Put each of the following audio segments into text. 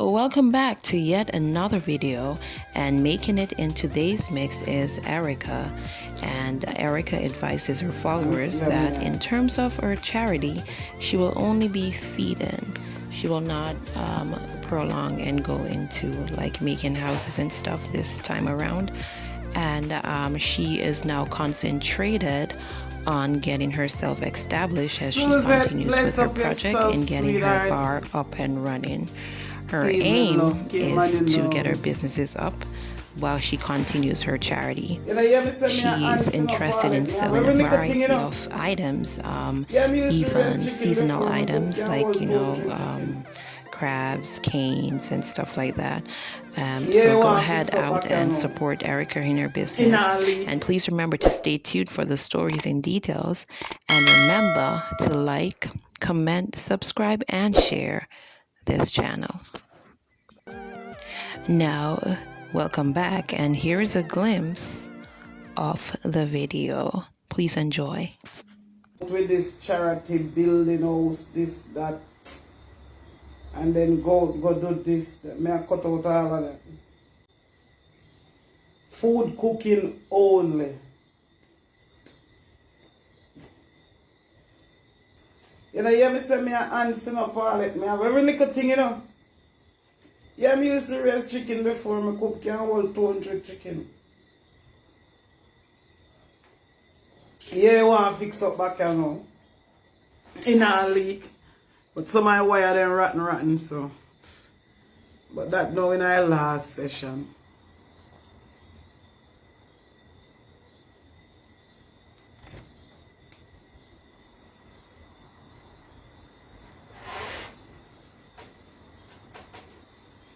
Welcome back to yet another video, and making it in today's mix is Erica. And Erica advises her followers that in terms of her charity, she will only be feeding. She will not prolong and go into like making houses and stuff this time around. And she is now concentrated on getting herself established as she continues with her project and getting her bar up and running. Her aim is to get her businesses up while she continues her charity. She is interested in selling a variety of items, even seasonal items like, crabs, canes, and stuff like that. So go ahead out and support Erica in her business. And please remember to stay tuned for the stories and details. And remember to like, comment, subscribe, and share this channel. Now, welcome back, and here is a glimpse of the video. Please enjoy. With this charity building house, this, that, and then go do this. May I cut out all of that? Food cooking only. You hear me say me a answer up all it. Me have every little thing, Yeah, me used to raise chicken before. Me cook can hold 200 chicken. Yeah, you want to fix up back here now. In a leak. But some of my wire them rotten, so. But that now in our last session.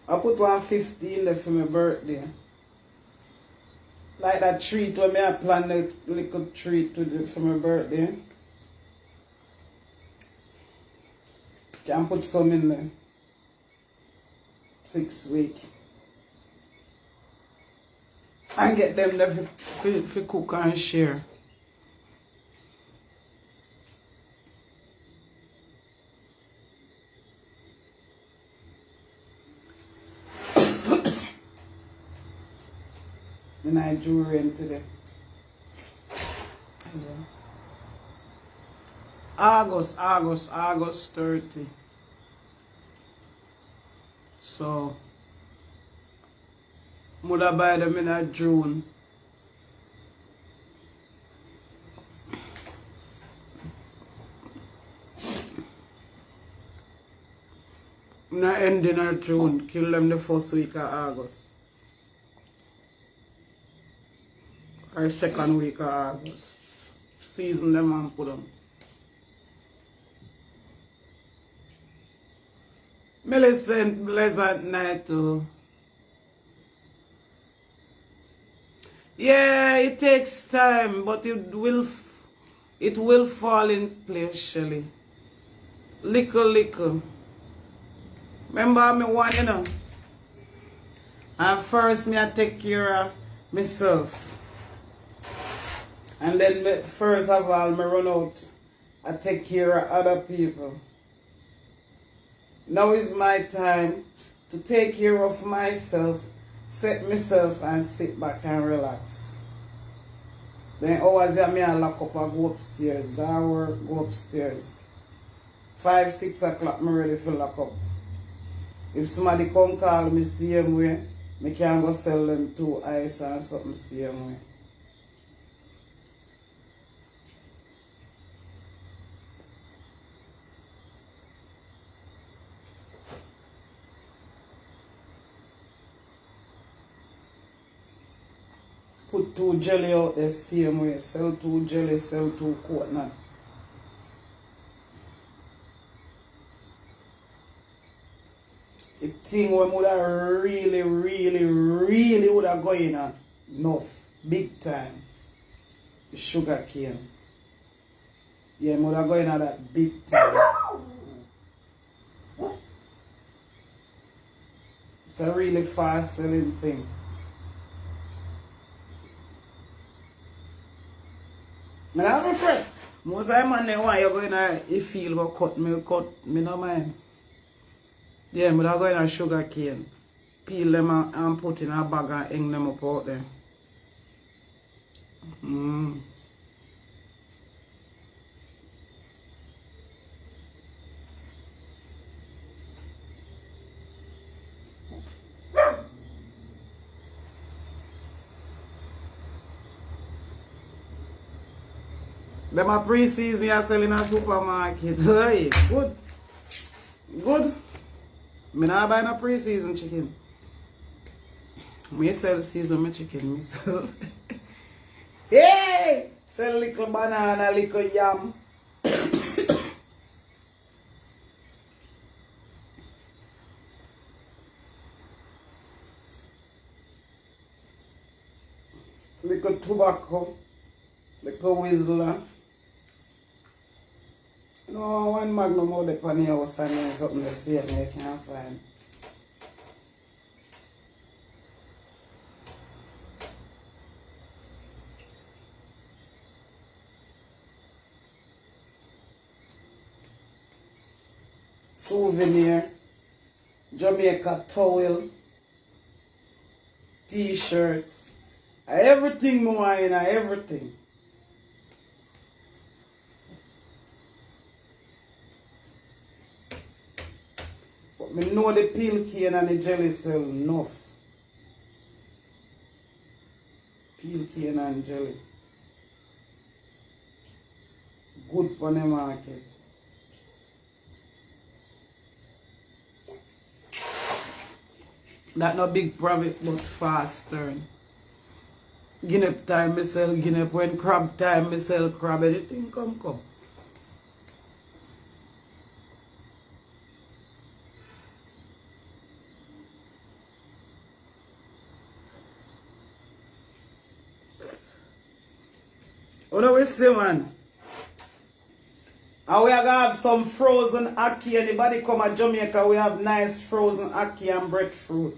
I put 115 there for my birthday. Like that treat when I planned a little treat to do for my birthday. Can put some in there. 6 weeks. And get them there for cook and share. Then I drew in today. August 30. So, mother buy them in June. Not ending in June. Kill them the first week of August. Or second week of August. Season them and put them. Millicent, pleasant night too. Yeah, it takes time, but it will fall in place, Shelly. Little. Remember me one, And first me I take care of myself. And then first of all, me run out. I take care of other people. Now is my time to take care of myself, set myself and sit back and relax. Then always me I lock up and go upstairs. That work, go upstairs. 5, 6 o'clock me ready for lock up. If somebody come call me same way, me can go sell them 2 ice and something same way. Put 2 jelly out the same way. Sell 2 jelly, sell 2 coconut. The thing we would have really would have going on enough. Big time. The sugar cane. Yeah, would have going on that big time. It's a really fast selling thing. I have a friend. Most of the man why you're going to feel go cut me no mind. Yeah, but I go in a sugar cane. Peel them and put in a bag and hang them up out there. Them a pre-season you sell in a supermarket. Hey, good. Good. Me not buy no pre-season chicken. Me sell season my chicken myself. Hey! Sell little banana, little yam. Little tobacco. Little whistler. No, one magnum out the pan house and there's something to see and you can't find. Souvenir, Jamaica towel, t-shirts, everything more in everything. But me know the peel cane and the jelly sell enough. Peel cane and jelly. Good for the market. That no big profit but fast turn. Guinea time me sell guinea. When crab time me sell crab. Anything come. What do we say, man? And we are gonna have some frozen ackee. Anybody come to Jamaica, we have nice frozen ackee and breadfruit.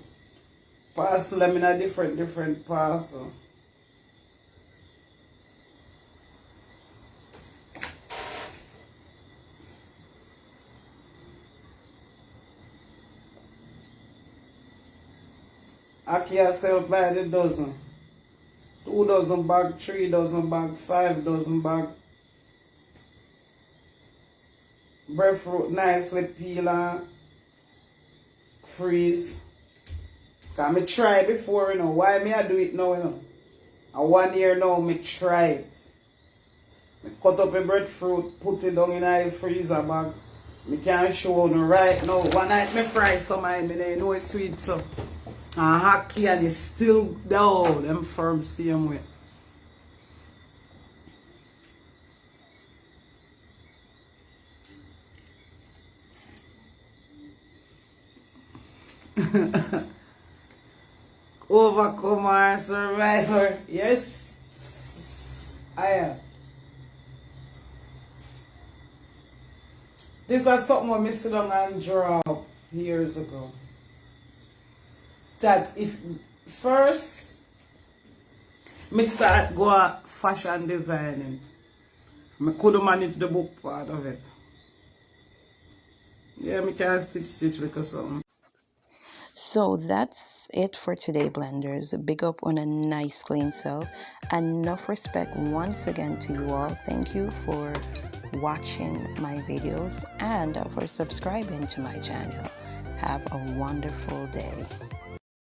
Parcel them in a different parcel. Ackee are sold by the dozen. 2 dozen bag, 3 dozen bag, 5 dozen bag. Breadfruit nicely peel and freeze. Cause me try before, you know. Why me I do it now, you know? And 1 year now, me try it. Me cut up a breadfruit, put it down in a freezer bag. Me can't show you right now. One night me fry some and me know it's sweet so. And ackee and it's still down, them firm same way. Overcomer, survivor. Yes, I am. This is something I sit down and draw up years ago. That if first me start go fashion designing, I couldn't manage the book part of it. Yeah, me can stitch like something. So that's it for today, blenders. Big up on a nice clean self. Enough respect once again to you all. Thank you for watching my videos and for subscribing to my channel. Have a wonderful day.